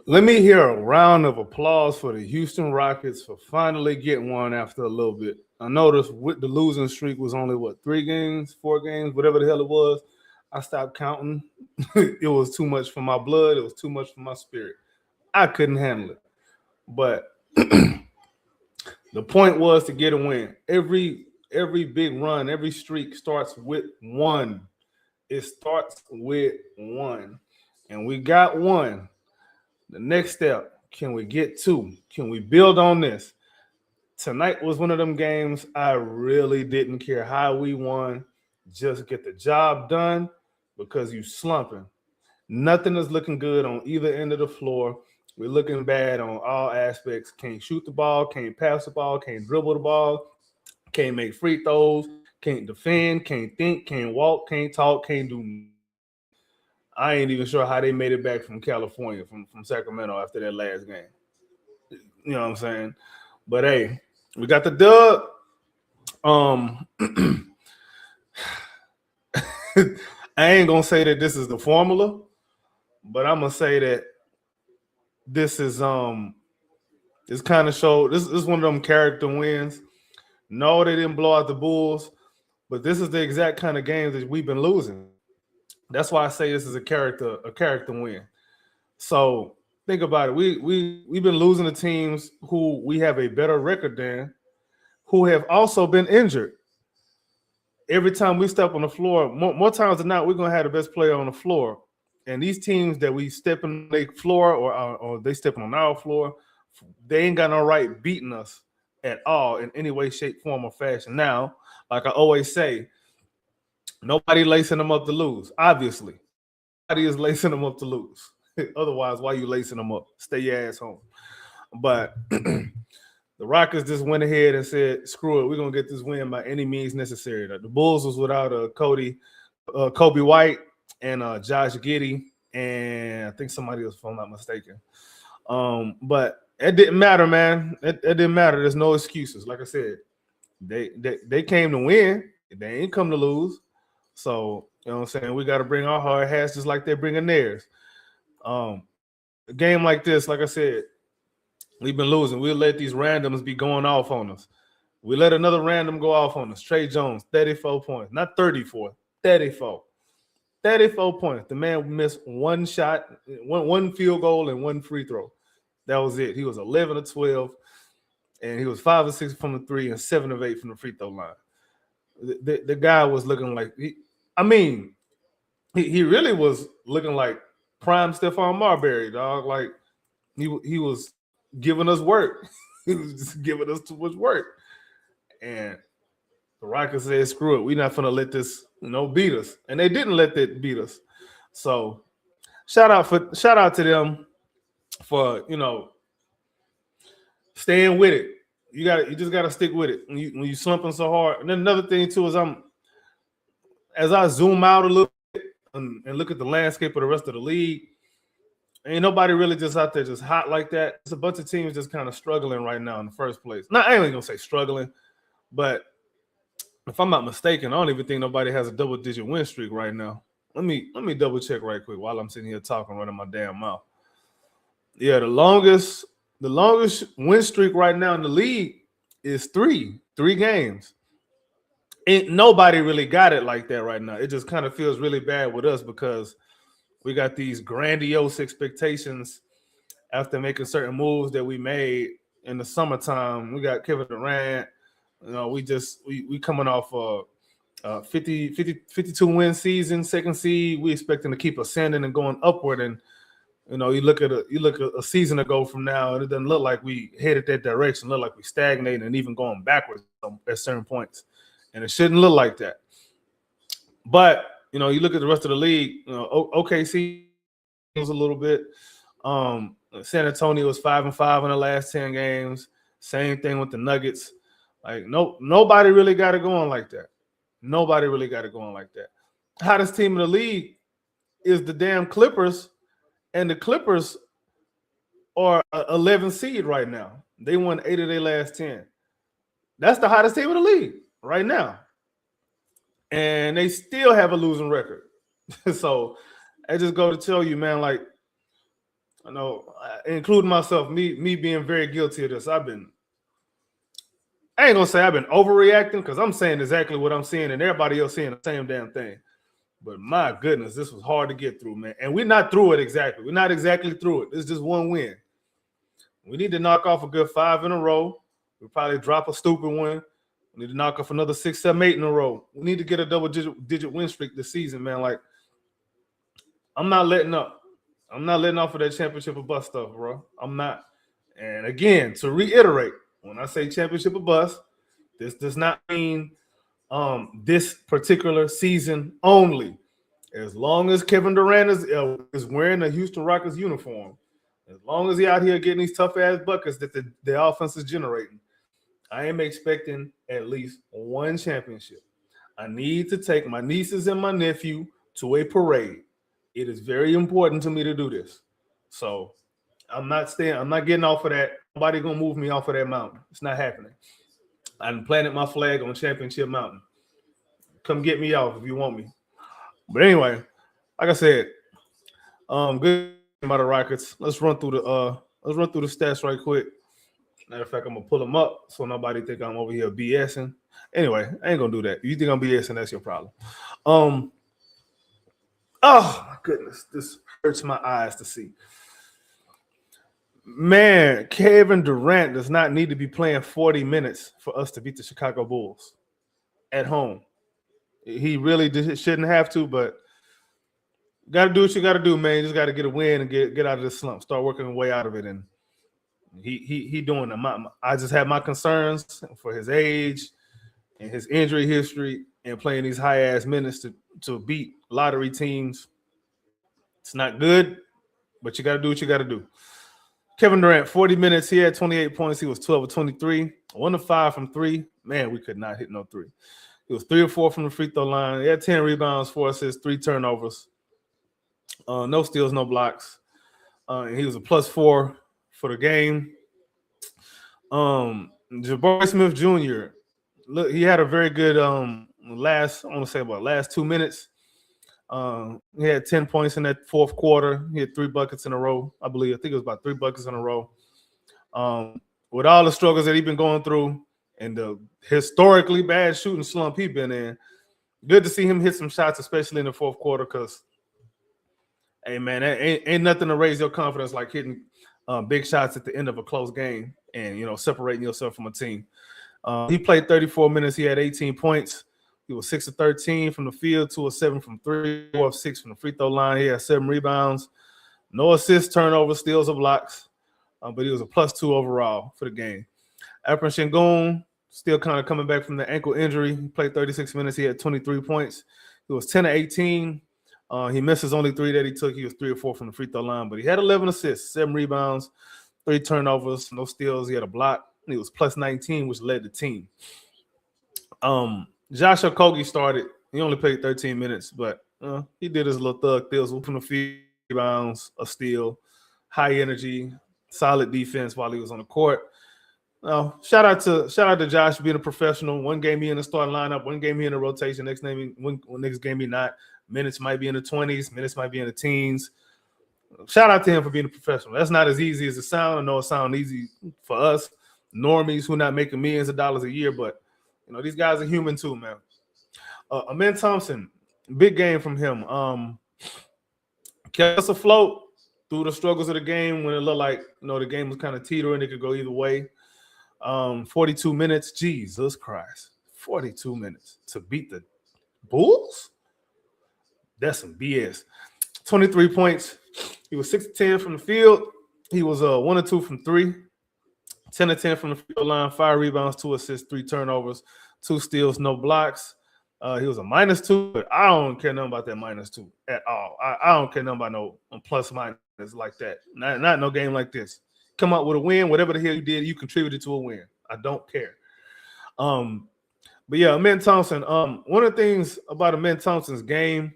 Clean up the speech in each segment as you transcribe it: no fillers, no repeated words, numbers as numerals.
Let me hear a round of applause for the Houston Rockets for finally getting one after a little bit. I noticed with the losing streak was only what 3 games, 4 games, whatever the hell it was. I stopped counting. It was too much for my blood. It was too much for my spirit. I couldn't handle it. But the point was to get a win. Every big run, every streak starts with one. It starts with one. And we got one. The next step, can we get two? Can we build on this? Tonight was one of them games I really didn't care how we won. Just get the job done because you slumping. Nothing is looking good on either end of the floor. We're looking bad on all aspects. Can't shoot the ball, can't pass the ball, can't dribble the ball, can't make free throws, can't defend, can't think, can't walk, can't talk, can't do. I ain't even sure how they made it back from California, from Sacramento after that last game. You know what I'm saying? But hey, we got the dub. Um, I ain't gonna say that this is the formula, but I'm gonna say that this is this kind of show. This is one of them character wins. No, they didn't blow out the Bulls, but this is the exact kind of games that we've been losing. That's why I say this is a character win. So think about it. We've been losing to teams who we have a better record than, who have also been injured. Every time we step on the floor, more times than not, we're gonna have the best player on the floor. And these teams that we step on their floor or they step on our floor, they ain't got no right beating us at all in any way, shape, form, or fashion. Now, like I always say, nobody lacing them up to lose. Obviously, nobody is lacing them up to lose. Otherwise, why you lacing them up? Stay your ass home. But the Rockets just went ahead and said, "Screw it, we're gonna get this win by any means necessary." The Bulls was without Kobe White, and Josh Giddey, and I think somebody else, if I'm not mistaken. But it didn't matter, man. It didn't matter. There's no excuses. Like I said, they came to win. They ain't come to lose. So, you know what I'm saying? We got to bring our hard hats just like they're bringing theirs. A game like this, like I said, we've been losing. We'll let these randoms be going off on us. We let another random go off on us. Trey Jones, 34 points. Not 34, 34. 34 points. The man missed one shot, one field goal, and one free throw. That was it. He was 11 of 12, and he was 5 of 6 from the three and 7 of 8 from the free throw line. The guy was looking like he really was looking like prime Stephon Marbury, dog. Like he was giving us work. He was just giving us too much work. And the Rockets said, "Screw it, we're not gonna let this, beat us." And they didn't let that beat us. So shout out to them for staying with it. You just gotta stick with it when you slumping so hard. And then another thing too is as I zoom out a little bit and look at the landscape of the rest of the league, ain't nobody really just out there just hot like that. It's a bunch of teams just kind of struggling right now in the first place. Now, I ain't gonna say struggling, but if I'm not mistaken, I don't even think nobody has a double-digit win streak right now. Let me double check right quick while I'm sitting here talking, running my damn mouth. Yeah, the longest win streak right now in the league is three games. Ain't nobody really got it like that right now. It just kind of feels really bad with us because we got these grandiose expectations after making certain moves that we made in the summertime. We got Kevin Durant. We coming off a 52 win season, second seed. We expecting to keep ascending and going upward. And you look at a season ago from now, and it doesn't look like we headed that direction. It look like we stagnating and even going backwards at certain points. And it shouldn't look like that. But you look at the rest of the league. OKC was a little bit. San Antonio was 5-5 in the last 10 games. Same thing with the Nuggets. Like nobody really got it going like that. Nobody really got it going like that. Hottest team in the league is the damn Clippers, and the Clippers are 11 seed right now. They won 8 of their last 10. That's the hottest team in the league right now, and they still have a losing record. So I just go to tell you, man, like I know, including myself, me being very guilty of this. I ain't gonna say I've been overreacting because I'm saying exactly what I'm seeing and everybody else seeing the same damn thing. But my goodness, this was hard to get through, man. And we're not through it exactly. We're not exactly through it. It's just one win. We need to knock off a good 5 in a row. We'll probably drop a stupid one. We need to knock off another 6, 7, 8 in a row. We need to get a double-digit win streak this season, man. Like, I'm not letting up. I'm not letting off of that championship or bust stuff, bro. I'm not. And again, to reiterate, when I say championship or bust, this does not mean this particular season only. As long as Kevin Durant is wearing a Houston Rockets uniform, as long as he out here getting these tough ass buckets that the offense is generating, I am expecting at least one championship. I need to take my nieces and my nephew to a parade. It is very important to me to do this. So I'm not getting off of that. Nobody gonna move me off of that mountain. It's not happening. I planted my flag on Championship Mountain. Come get me off if you want me. But anyway, like I said, good about the Rockets. Let's run through the stats right quick. Matter of fact, I'm gonna pull them up so nobody think I'm over here BSing. Anyway, I ain't gonna do that. If you think I'm BSing, that's your problem. Oh my goodness, this hurts my eyes to see. Man, Kevin Durant does not need to be playing 40 minutes for us to beat the Chicago Bulls at home. He really shouldn't have to, but got to do what you got to do, man. You just got to get a win and get out of this slump. Start working your way out of it, and he doing them. I just have my concerns for his age and his injury history and playing these high-ass minutes to beat lottery teams. It's not good, but you got to do what you got to do. Kevin Durant, 40 minutes. He had 28 points. He was 12 of 23. 1 of 5 from 3. Man, we could not hit no 3. He was 3 or 4 from the free throw line. He had 10 rebounds, 4 assists, 3 turnovers. No steals, no blocks. And he was a +4 for the game. Jabari Smith Jr. Look, he had a very good last 2 minutes. He had 10 points in that fourth quarter. He had 3 buckets in a row, I believe. I think it was about 3 buckets in a row. With all the struggles that he's been going through and the historically bad shooting slump he's been in, good to see him hit some shots, especially in the fourth quarter, because, hey, man, ain't nothing to raise your confidence like hitting big shots at the end of a close game and, separating yourself from a team. He played 34 minutes. He had 18 points. He was 6 of 13 from the field, 2 of 7 from 3, 4 of 6 from the free throw line. He had 7 rebounds, no assists, turnovers, steals, or blocks, but he was a +2 overall for the game. Alperen Sengun, still kind of coming back from the ankle injury. He played 36 minutes. He had 23 points. He was 10 of 18. He misses only 3 that he took. He was 3 or 4 from the free throw line, but he had 11 assists, 7 rebounds, 3 turnovers, no steals. He had a block. He was +19, which led the team. Josh Okogie started. He only played 13 minutes, but he did his little thug deals, from the field, rebounds, a steal, high energy, solid defense while he was on the court. Shout out to Josh being a professional. One game he in the starting lineup, one game he in the rotation, next game he not. Minutes might be in the 20s, minutes might be in the teens. Shout out to him for being a professional. That's not as easy as it sounds. I know it sounds easy for us normies who not making millions of dollars a year, but these guys are human too, man. Amen Thompson, big game from him. Kept us afloat through the struggles of the game when it looked like the game was kind of teetering. It could go either way. 42 minutes. Jesus Christ. 42 minutes to beat the Bulls? That's some BS. 23 points. He was 6 of 10 from the field. He was 1 or 2 from 3. 10 of 10 from the field line, 5 rebounds, 2 assists, 3 turnovers, 2 steals, no blocks. He was a -2, but I don't care nothing about that -2 at all. I don't care nothing about no plus minus like that. Not no game like this. Come out with a win, whatever the hell you did, you contributed to a win. I don't care. But yeah, Amen Thompson. One of the things about Amen Thompson's game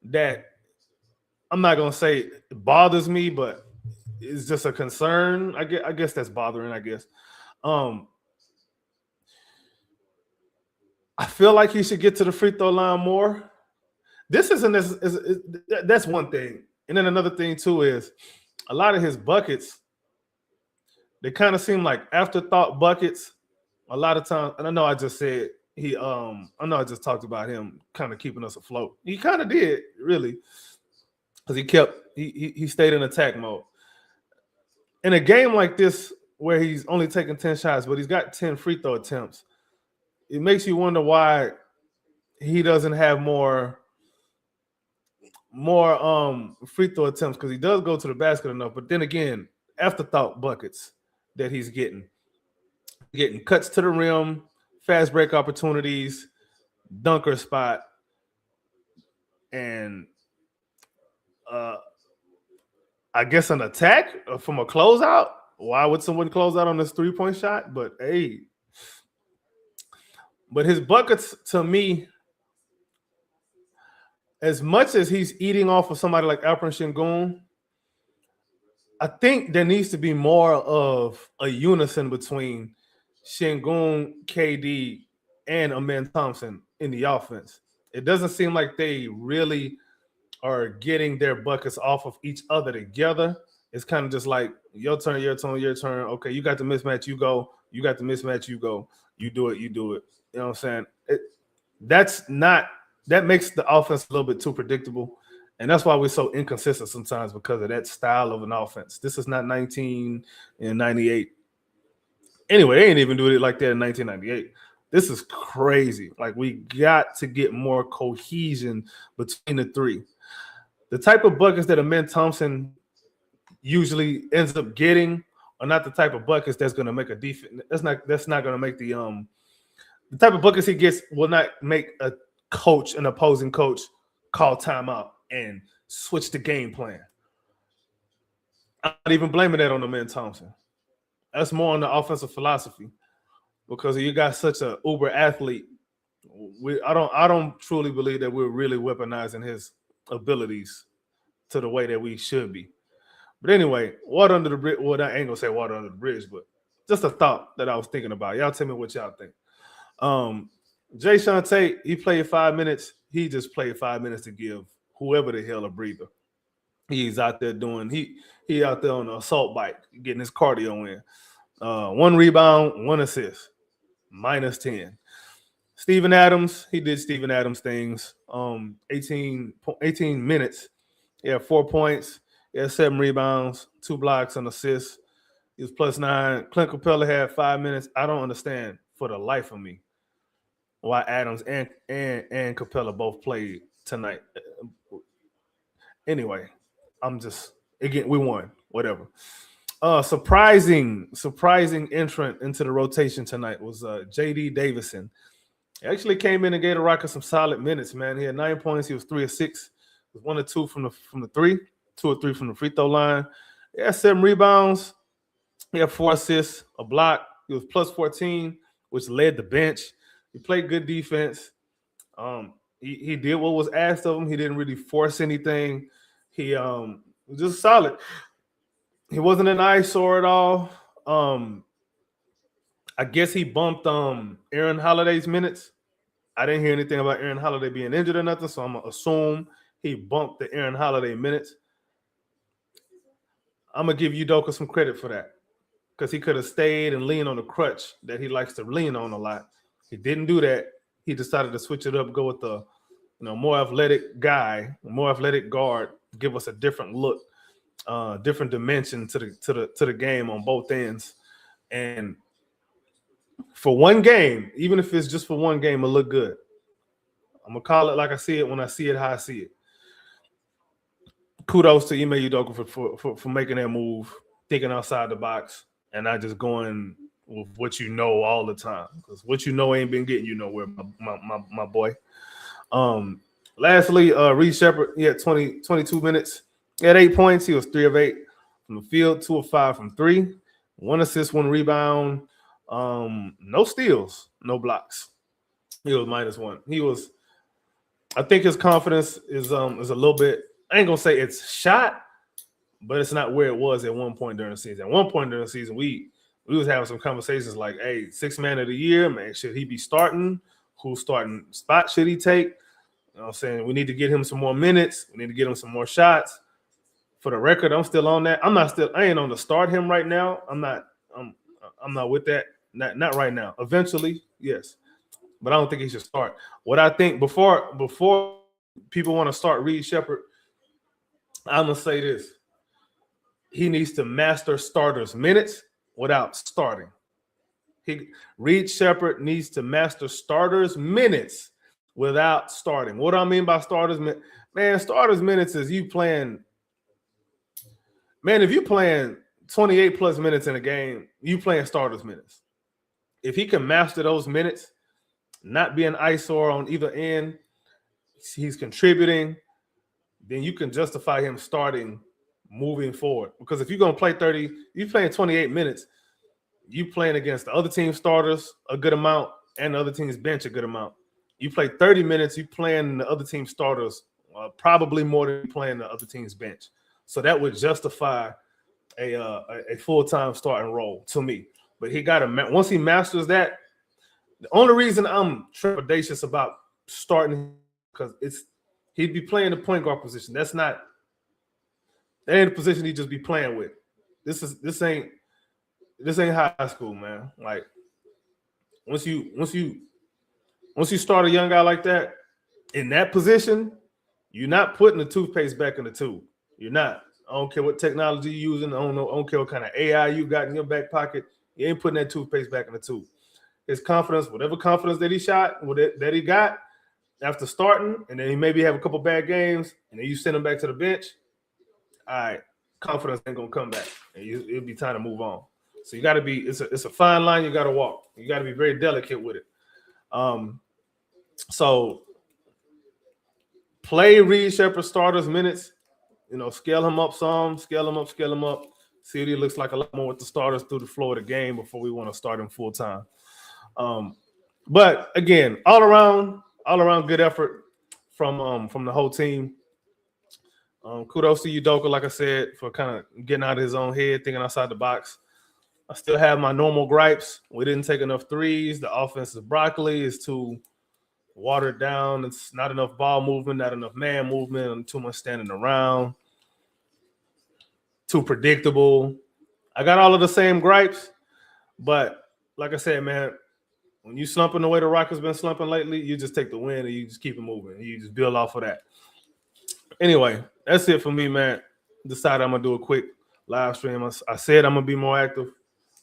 that I'm not gonna say it bothers me, but it's just a concern. I guess that's bothering. I guess. I feel like he should get to the free throw line more. This isn't. That's one thing. And then another thing too is a lot of his buckets, they kind of seem like afterthought buckets. A lot of times, and I know I just said I know I just talked about him kind of keeping us afloat. He kind of did, really, because he stayed in attack mode. In a game like this, where he's only taking 10 shots, but he's got 10 free throw attempts, it makes you wonder why he doesn't have more free throw attempts, because he does go to the basket enough. But then again, afterthought buckets that he's getting cuts to the rim, fast break opportunities, dunker spot, and I guess an attack from a closeout. Why would someone close out on this 3-point shot? But hey, but his buckets, to me, as much as he's eating off of somebody like Alperen Sengun, I think there needs to be more of a unison between Sengun, KD, and Amen Thompson in the offense. It doesn't seem like they really are getting their buckets off of each other together. It's kind of just like your turn, your turn, your turn. Okay, you got the mismatch, you go. You got the mismatch, you go. You do it, you do it. You know what I'm saying? That makes the offense a little bit too predictable. And that's why we're so inconsistent sometimes, because of that style of an offense. This is not 1998. Anyway, they ain't even doing it like that in 1998. This is crazy. Like, we got to get more cohesion between the three. The type of buckets that Amen Thompson usually ends up getting are not the type of buckets that's going to make a defense. That's not going to make the type of buckets he gets will not make an opposing coach call timeout and switch the game plan. I'm not even blaming that on Amen Thompson. That's more on the offensive philosophy, because you got such an uber athlete. I don't truly believe that we're really weaponizing his abilities to the way that we should be. But anyway, water under the bridge. Well, I ain't gonna say water under the bridge, but just a thought that I was thinking about. Y'all tell me what y'all think. Jae'Sean Tate, he played 5 minutes. He just played 5 minutes to give whoever the hell a breather. He's out there doing he out there on the assault bike, getting his cardio in. 1 rebound, 1 assist, -10. Steven Adams, he did Steven Adams things. 18 minutes. He had 4 points. He had 7 rebounds, 2 blocks, and assists. He was +9. Clint Capella had 5 minutes. I don't understand for the life of me why Adams and Capella both played tonight. Anyway, we won. Whatever. Surprising entrant into the rotation tonight was J.D. Davison. He actually came in and gave the Rockets some solid minutes, man. He had 9 points. He was 3 of 6. He was 1 or 2 from the 3, 2 or 3 from the free throw line. He had 7 rebounds. He had 4 assists, a block. He was +14, which led the bench. He played good defense. He did what was asked of him. He didn't really force anything. He was just solid. He wasn't an eyesore at all. I guess he bumped Aaron Holiday's minutes. I didn't hear anything about Aaron Holiday being injured or nothing, so I'm going to assume he bumped the Aaron Holiday minutes. I'm going to give Udoka some credit for that, because he could have stayed and leaned on the crutch that he likes to lean on a lot. He didn't do that. He decided to switch it up, go with the more athletic guy, more athletic guard, give us a different look, different dimension to the game on both ends. And for one game, even if it's just for one game, it'll look good. I'm gonna call it like I see it when I see it how I see it. Kudos to Ime Udoka for making that move, thinking outside the box, and not just going with what you know all the time, because what you know ain't been getting you nowhere, my boy. Lastly, Reed Sheppard, he had 22 minutes. He had 8 points. He was 3 of 8 from the field, 2 of 5 from 3, 1 assist, 1 rebound, no steals, no blocks. He was -1. I think his confidence is a little bit, I ain't gonna say it's shot, but it's not where it was at one point during the season. At one point during the season, we was having some conversations like, hey, 6th man of the year, man, should he be starting? Whose starting spot should he take? You know what I'm saying? We need to get him some more minutes. We need to get him some more shots. For the record, I'm still on that. I ain't on to start him right now. I'm not with that. Not right now. Eventually, yes. But I don't think he should start. What I think before people want to start Reed Sheppard, I'm gonna say this. He needs to master starters minutes without starting. Reed Sheppard needs to master starters minutes without starting. What do I mean by starters minutes? Man, starters minutes is you playing. Man, if you're playing 28 plus minutes in a game, you playing starters minutes. If he can master those minutes, not be an eyesore on either end, he's contributing, then you can justify him starting moving forward. Because if you're going to play 30, you're playing 28 minutes, you playing against the other team's starters a good amount and the other team's bench a good amount. You play 30 minutes, you playing the other team's starters probably more than playing the other team's bench. So that would justify a full-time starting role to me. But he got to, once he masters that, the only reason I'm trepidatious about starting because he'd be playing the point guard position. That ain't the position he'd just be playing with. This ain't high school, man. Like once you start a young guy like that in that position, you're not putting the toothpaste back in the tube. You're not. I don't care what technology you're using. I don't care what kind of AI you got in your back pocket. You ain't putting that toothpaste back in the tube. His confidence, whatever confidence that he shot, that he got after starting, and then he maybe have a couple bad games, and then you send him back to the bench. All right, confidence ain't gonna come back, and it'll be time to move on. So you got to be. It's a fine line you got to walk. You got to be very delicate with it. So play Reed Sheppard starters minutes. Scale him up some, scale him up. See what he looks like a lot more with the starters through the flow of the game before we want to start him full time. But again, all around good effort from the whole team. Kudos to Udoka, like I said, for kind of getting out of his own head, thinking outside the box. I still have my normal gripes. We didn't take enough threes. The offense is broccoli. It's too watered down. It's not enough ball movement, not enough man movement, and too much standing around. Too predictable. I got all of the same gripes, but like I said, man, when you slumping the way the Rockets been slumping lately, you just take the win and you just keep it moving. You just build off of that. Anyway, that's it for me, man. Decided I'm going to do a quick live stream. I said I'm going to be more active.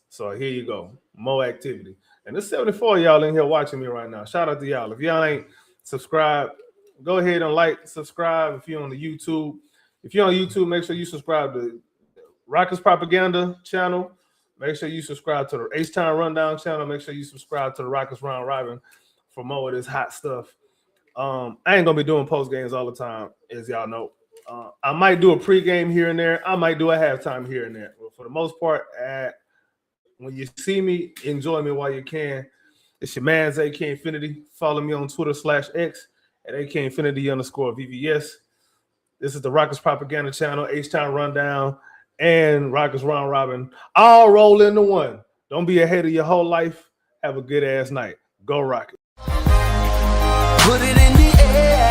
So here you go. More activity. And there's 74 of y'all in here watching me right now. Shout out to y'all. If y'all ain't subscribed, go ahead and subscribe if you're on the YouTube. If you're on YouTube, make sure you subscribe to Rockets Propaganda channel. Make sure you subscribe to the H-Town Rundown channel. Make sure you subscribe to the Rockets Round Robin for more of this hot stuff. I ain't going to be doing post games all the time, as y'all know. I might do a pregame here and there. I might do a halftime here and there. But for the most part, when you see me, enjoy me while you can. It's your man, AK Infinity. Follow me on Twitter /X at AK_VVS. This is the Rockets Propaganda channel, H-Town Rundown, and Rockets Round Robin. All roll into one. Don't be ahead of your whole life. Have a good ass night. Go Rockets. Put it in the air.